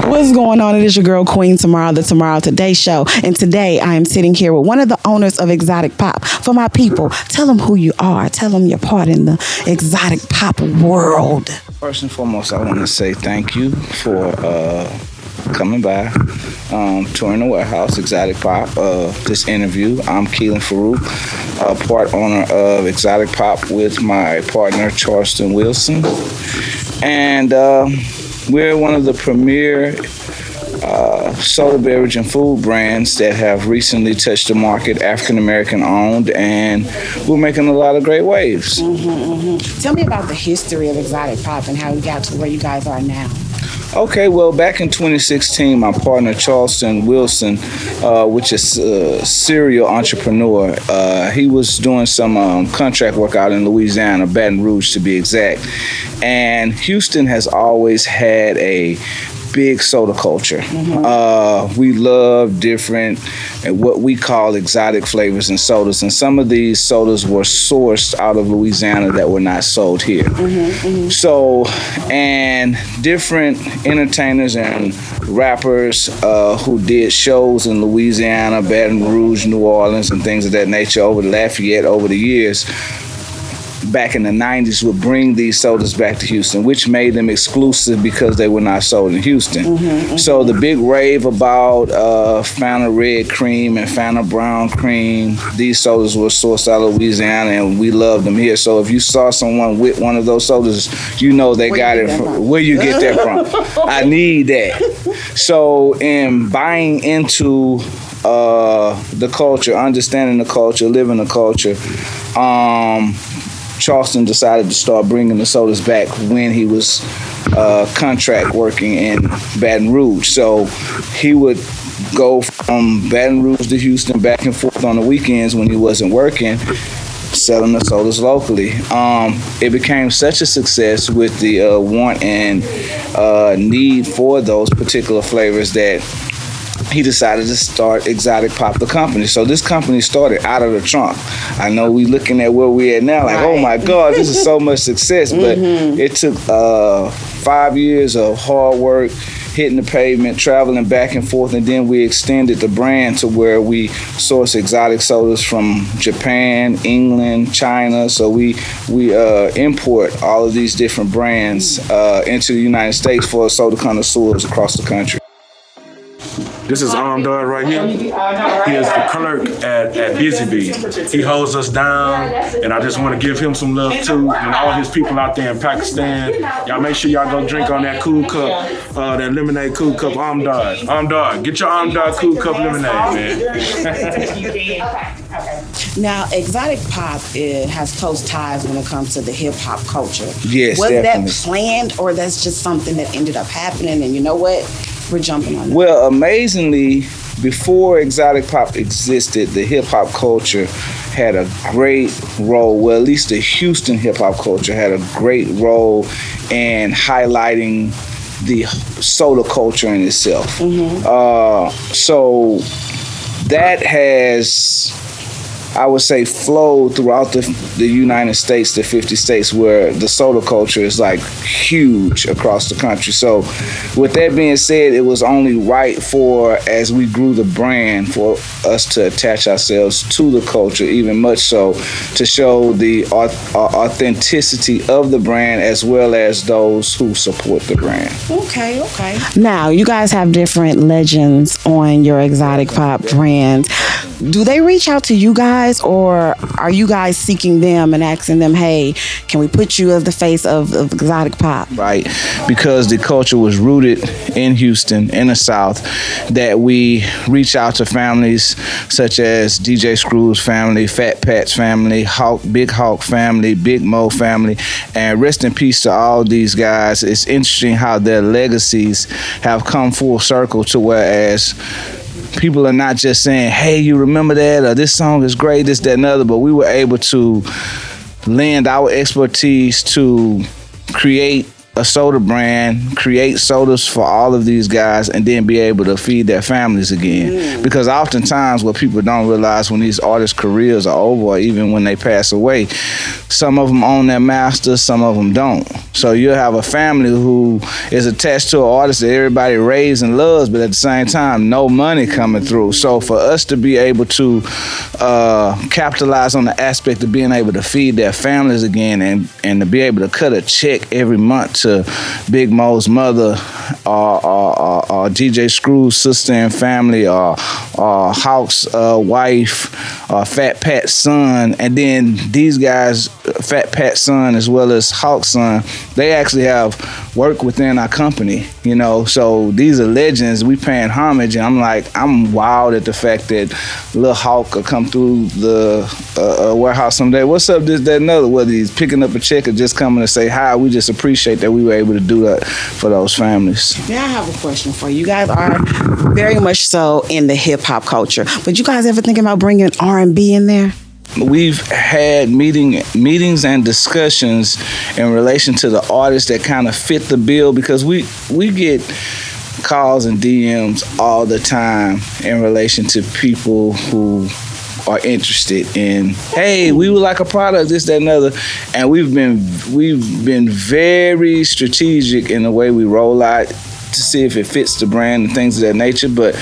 What's going on? It is your girl, Queen Tomaro, the Tomaro Today Show. And today I am sitting here with one of the owners of Exotic Pop. For my people, tell them who you are. Tell them your part in the exotic pop world. First and foremost, I want to say thank you for coming by, touring the warehouse, Exotic Pop, this interview. I'm Kehlin Farooq, part owner of Exotic Pop with my partner, Charleston Wilson. And we're one of the premier soda, beverage, and food brands that have recently touched the market, African-American owned, and we're making a lot of great waves. Tell me about the history of Exotic Pop and how you got to where you guys are now. Okay, well, back in 2016, my partner Charleston Wilson, which is a serial entrepreneur, he was doing some contract work out in Louisiana, Baton Rouge to be exact. And Houston has always had a big soda culture. We love different, what we call exotic flavors and sodas, and some of these sodas were sourced out of Louisiana that were not sold here. So, and different entertainers and rappers who did shows in Louisiana, Baton Rouge, New Orleans, and things of that nature over Lafayette over the years, back in the 90s, would bring these sodas back to Houston, which made them exclusive because they were not sold in Houston. So the big rave about Fanta Red Cream and Fanta Brown Cream, these sodas were sourced out of Louisiana, and we loved them here. So if you saw someone with one of those sodas, you know they got it from where you get that from. I need that. So in buying into the culture, understanding the culture, living the culture, Charleston decided to start bringing the sodas back when he was contract working in Baton Rouge. So he would go from Baton Rouge to Houston back and forth on the weekends when he wasn't working, selling the sodas locally. It became such a success with the want and need for those particular flavors that he decided to start Exotic Pop, the company. So this company started out of the trunk. I know we looking at where we at now, like, oh my God, this is so much success. But it took 5 years of hard work, hitting the pavement, traveling back and forth, and then we extended the brand to where we source exotic sodas from Japan, England, China. So we import all of these different brands into the United States for soda connoisseurs across the country. This is Dud right here. He is the clerk at Busy Bee. He holds us down, and I just want to give him some love too, and all his people out there in Pakistan. Y'all make sure y'all go drink on that cool cup, that lemonade cool cup. Dud. Get your Dud cool cup lemonade, man. Now, Exotic Pop has close ties when it comes to the hip hop culture. Yes, was definitely. that planned, or that's just something that ended up happening? And you know what? We're jumping on that. Well, amazingly, before Exotic Pop existed, the hip hop culture had a great role. Well, at least the Houston hip hop culture had a great role in highlighting the soda culture in itself. So that has, I would say, flowed throughout the United States, the 50 states, where the soda culture is like huge across the country. So with that being said, it was only right for, as we grew the brand, for us to attach ourselves to the culture, even much so to show the authenticity of the brand as well as those who support the brand. Okay. Now, you guys have different legends on your Exotic Pop brand. Do they reach out to you guys, or are you guys seeking them and asking them, hey, can we put you as the face of Exotic Pop? Right, because the culture was rooted in Houston, in the South, that we reach out to families such as DJ Screw's family, Fat Pat's family, Big Hawk family, Big Mo family, and rest in peace to all these guys. It's interesting how their legacies have come full circle to whereas people are not just saying, hey, you remember that, or this song is great, this, that, and other, but we were able to lend our expertise to create a soda brand, create sodas for all of these guys, and then be able to feed their families again. Because oftentimes what people don't realize when these artists' careers are over, or even when they pass away, some of them own their masters, some of them don't. So you'll have a family who is attached to an artist that everybody raised and loves, but at the same time, no money coming through. So for us to be able to capitalize on the aspect of being able to feed their families again, and to be able to cut a check every month to Big Mo's mother, or DJ Screw's sister and family, or Hawk's wife, or Fat Pat's son, and then these guys, Fat Pat's son as well as Hawk's son, they actually have work within our company, you know. So these are legends. We paying homage, and I'm wild at the fact that Lil Hawk will come through the warehouse someday. What's up, this, that, and other. Whether he's picking up a check or just coming to say hi, we just appreciate that we were able to do that for those families. Now I have a question for you. You guys are very much so in the hip hop culture, but you guys ever thinking about bringing R&B in there? We've had meetings and discussions in relation to the artists that kind of fit the bill, because we get calls and DMs all the time in relation to people who are interested in, hey, we would like a product, this, that, and other. And we've been very strategic in the way we roll out to see if it fits the brand and things of that nature. But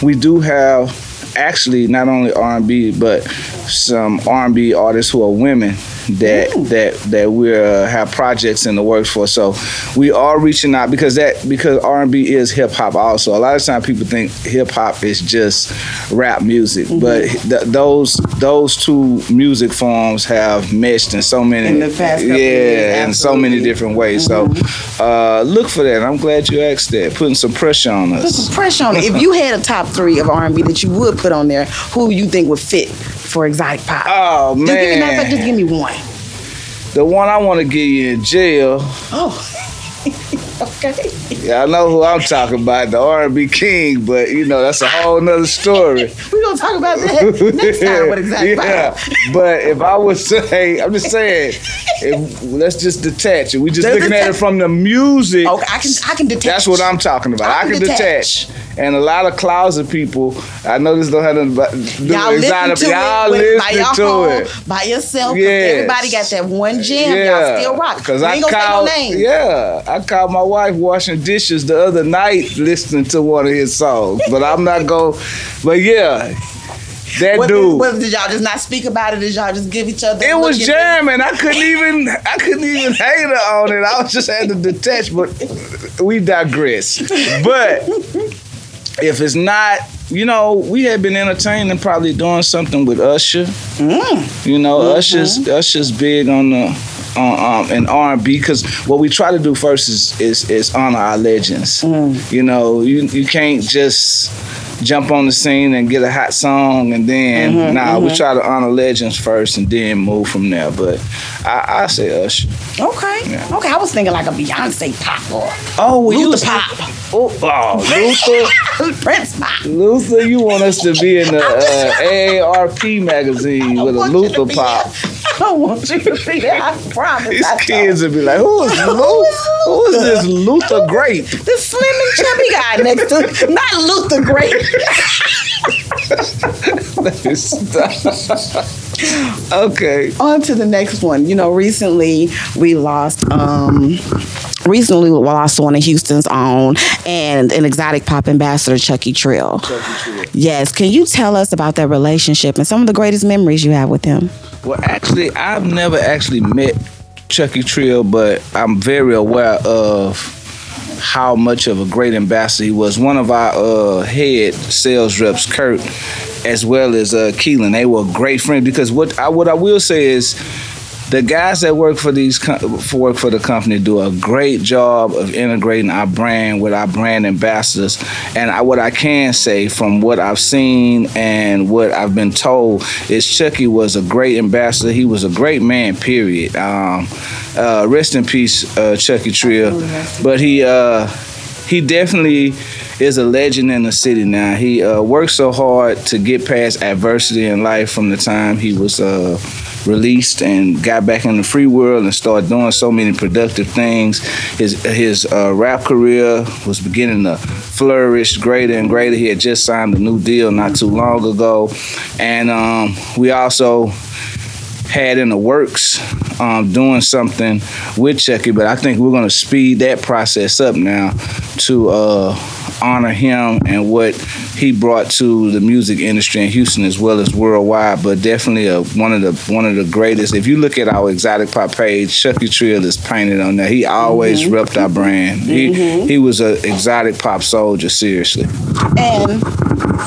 we do have actually not only R&B, but some R&B artists who are women that we have projects in the works for. So we are reaching out because R&B is hip hop also. A lot of times people think hip hop is just rap music, but those two music forms have meshed in so many in the past couple years, in so many different ways. So look for that. I'm glad you asked that. Putting some pressure on us. Put some pressure on it. If you had a top 3 of R&B that you would put on there, who you think would fit for exotic pop? Oh man, Just give me one. The one I want to get you in jail. Oh. Okay. Yeah, I know who I'm talking about, the R&B king, but you know, that's a whole nother story. We're going to talk about that next time with exotic pop. But if I would say, I'm just saying, let's just detach it. We just looking at it from the music. Okay, I can detach. That's what I'm talking about. I can detach. And a lot of closet people, I know this don't have nothing to do with exotic. Y'all listening to it by yourself. Yes. Everybody got that one jam. Y'all still rock. Because I called my wife washing dishes the other night listening to one of his songs. But I'm not going. But yeah. That dude. Did y'all just not speak about it? Did y'all just give each other? It was jamming. I couldn't even hate her on it. I was just had to detach. But we digress. But if it's not, you know, we had been entertaining probably doing something with Usher. You know, Usher's big on the in R&B, because what we try to do first is honor our legends. You know, you can't just jump on the scene and get a hot song and then we try to honor legends first and then move from there. But I say Usher. Okay. Yeah. Okay, I was thinking like a Beyonce pop or Luther pop. Luther. Prince pop. Luther, you want us to be in the AARP magazine with a Luther pop. I don't want you to be there, I promise. These kids will be like, who is this Luther Great? The slim and chubby guy next to, not Luther Great. Okay. On to the next one. You know, recently we lost one of Houston's own and an exotic pop ambassador, Chucky Trill. Yes. Can you tell us about that relationship and some of the greatest memories you have with him? Well, actually, I've never actually met Chucky Trill, but I'm very aware of how much of a great ambassador he was. One of our head sales reps, Kurt, as well as Kehlin, they were great friends, because what I will say is the guys that work for the company do a great job of integrating our brand with our brand ambassadors. And what I can say from what I've seen and what I've been told is Chucky was a great ambassador. He was a great man, period. Rest in peace, Chucky Trill. But he definitely is a legend in the city now. He worked so hard to get past adversity in life from the time he was released and got back in the free world and started doing so many productive things. His rap career was beginning to flourish greater and greater. He had just signed a new deal not too long ago. And we also had in the works doing something with Chucky, but I think we're going to speed that process up now to honor him and what he brought to the music industry in Houston as well as worldwide. But definitely one of the greatest. If you look at our Exotic Pop page, Chucky Trill is painted on there. He always repped our brand. He was an Exotic Pop soldier, seriously. And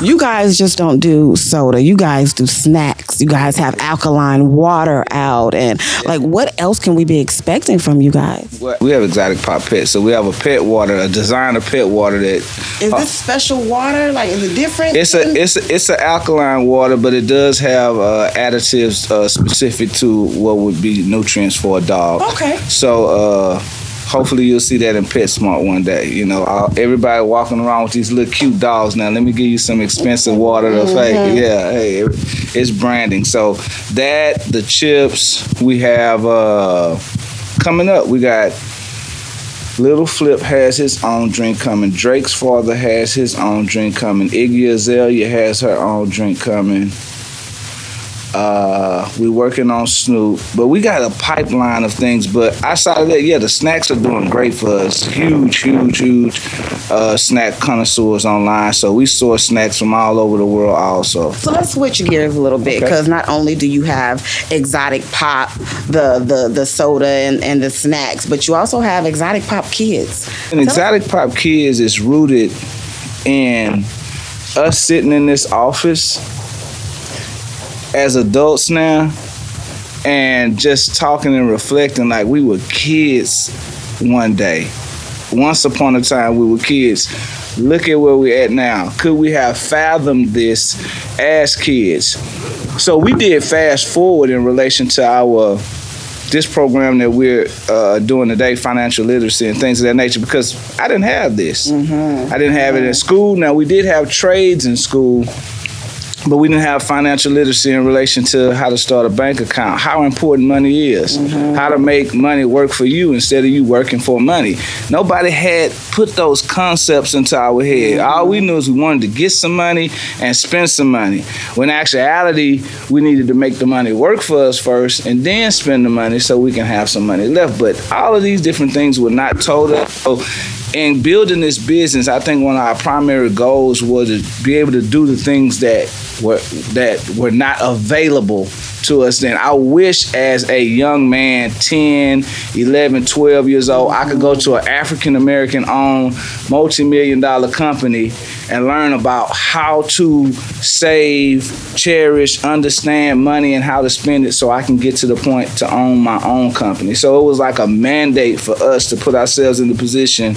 you guys just don't do soda. You guys do snacks. You guys have alkaline water out. And like, what else can we be expecting from you guys? We have Exotic Pop Pet. So we have a pet water, a designer pet water that... Is this special water? Like, is it different? It's an alkaline water, but it does have additives specific to what would be nutrients for a dog. Okay. So hopefully you'll see that in PetSmart one day. You know, everybody walking around with these little cute dogs now. Let me give you some expensive water to fake. Yeah, hey, it's branding. So that, the chips, we have coming up, we got Little Flip has his own drink coming. Drake's father has his own drink coming. Iggy Azalea has her own drink coming. We're working on Snoop, but we got a pipeline of things. But outside of that, yeah, the snacks are doing great for us. Huge snack connoisseurs online. So we source snacks from all over the world also. So let's switch gears a little bit, because not only do you have Exotic Pop, the soda and the snacks, but you also have Exotic Pop Kids. And Exotic Pop Kids is rooted in us sitting in this office as adults now and just talking and reflecting like we were kids one day. Once upon a time, we were kids. Look at where we're at now. Could we have fathomed this as kids? So we did fast forward in relation to this program that we're doing today, financial literacy and things of that nature, because I didn't have this. I didn't have it in school. Now, we did have trades in school, but we didn't have financial literacy in relation to how to start a bank account, how important money is, how to make money work for you instead of you working for money. Nobody had put those concepts into our head. All we knew is we wanted to get some money and spend some money. When in actuality, we needed to make the money work for us first and then spend the money so we can have some money left. But all of these different things were not told us. So in building this business, I think one of our primary goals was to be able to do the things that were not available to us then. I wish as a young man, 10, 11, 12 years old, I could go to an African-American owned multi-million-dollar company and learn about how to save, cherish, understand money and how to spend it so I can get to the point to own my own company. So it was like a mandate for us to put ourselves in the position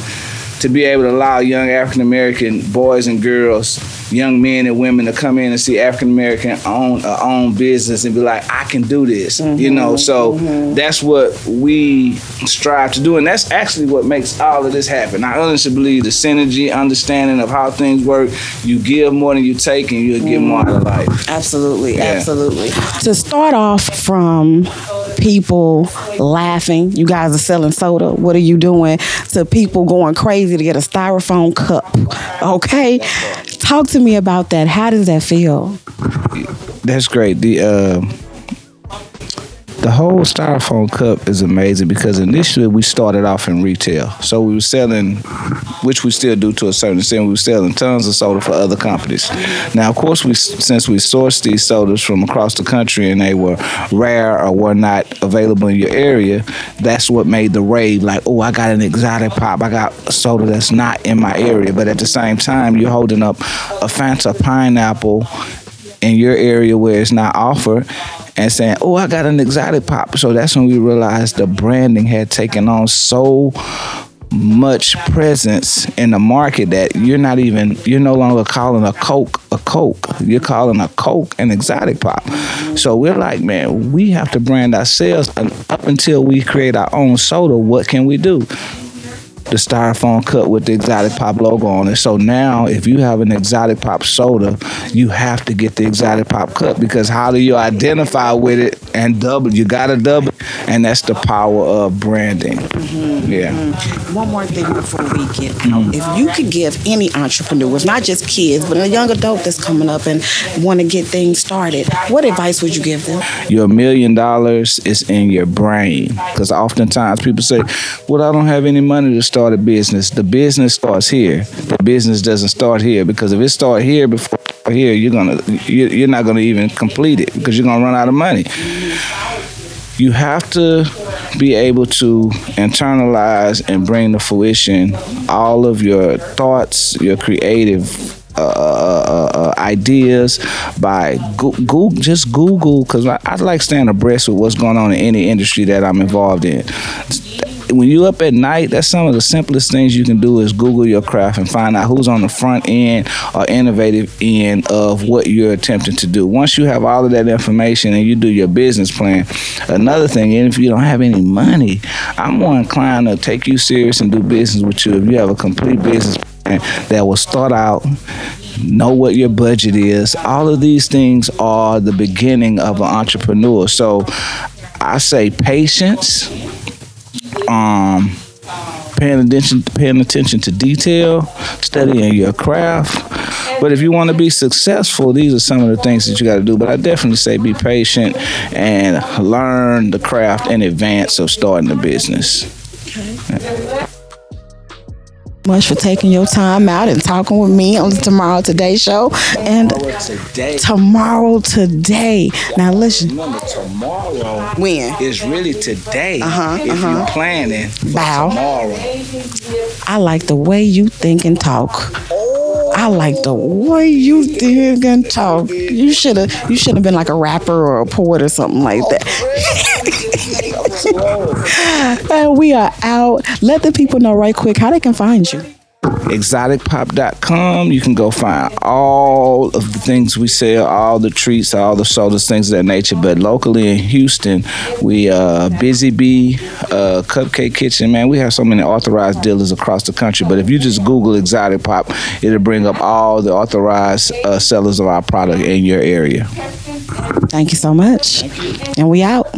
to be able to allow young African-American boys and girls, young men and women to come in and see African-American own business and be like, I can do this, you know? So that's what we strive to do. And that's actually what makes all of this happen. I honestly believe the synergy, understanding of how things work, you give more than you take and you'll get more out of life. Absolutely, absolutely. To start off from people laughing, you guys are selling soda, what are you doing, to people going crazy to get a styrofoam cup, okay? Talk to me about that. How does that feel? That's great. The whole styrofoam cup is amazing because initially we started off in retail. So we were selling, which we still do to a certain extent, we were selling tons of soda for other companies. Now, of course, since we sourced these sodas from across the country and they were rare or were not available in your area, that's what made the rave. Like, oh, I got an Exotic Pop. I got a soda that's not in my area. But at the same time, you're holding up a Fanta pineapple in your area where it's not offered and saying, oh, I got an Exotic Pop. So that's when we realized the branding had taken on so much presence in the market that you're no longer calling a Coke a Coke. You're calling a Coke an Exotic Pop. So we're like, man, we have to brand ourselves. And up until we create our own soda, what can we do? The styrofoam cup with the Exotic Pop logo on it. So now if you have an Exotic Pop soda, you have to get the Exotic Pop cup, because how do you identify with it and double. You got to double, and that's the power of branding. Yeah. One more thing before we get out. If you could give any entrepreneurs, not just kids, but a young adult that's coming up and want to get things started, what advice would you give them? Your $1 million is in your brain. Because oftentimes people say, well, I don't have any money to start a business. The business starts here. The business doesn't start here, because if it starts here before here, you're not gonna even complete it, because you're gonna run out of money. You have to be able to internalize and bring to fruition all of your thoughts, your creative ideas by just Google, because I like staying abreast with what's going on in any industry that I'm involved in. When you're up at night, that's some of the simplest things you can do is Google your craft and find out who's on the front end or innovative end of what you're attempting to do. Once you have all of that information and you do your business plan, another thing, and if you don't have any money, I'm more inclined to take you serious and do business with you if you have a complete business plan that will start out, know what your budget is. All of these things are the beginning of an entrepreneur. So I say patience, paying attention to detail, studying your craft. But if you want to be successful, these are some of the things that you got to do. But I definitely say be patient and learn the craft in advance of starting a business. Okay. Much for taking your time out and talking with me on the Tomorrow Today show. And tomorrow today. Now listen. Remember, tomorrow when is really today. If you're planning for tomorrow. I like the way you think and talk. I like the way you think and talk. You should have been like a rapper or a poet or something like that. And we are out. Let the people know right quick how they can find you. exoticpop.com. You can go find all of the things we sell, all the treats, all the sodas, things of that nature. But locally in Houston, we Busy Bee, Cupcake Kitchen, man, we have so many authorized dealers across the country. But if you just Google Exotic Pop, it'll bring up all the authorized sellers of our product in your area. Thank you so much. And we out.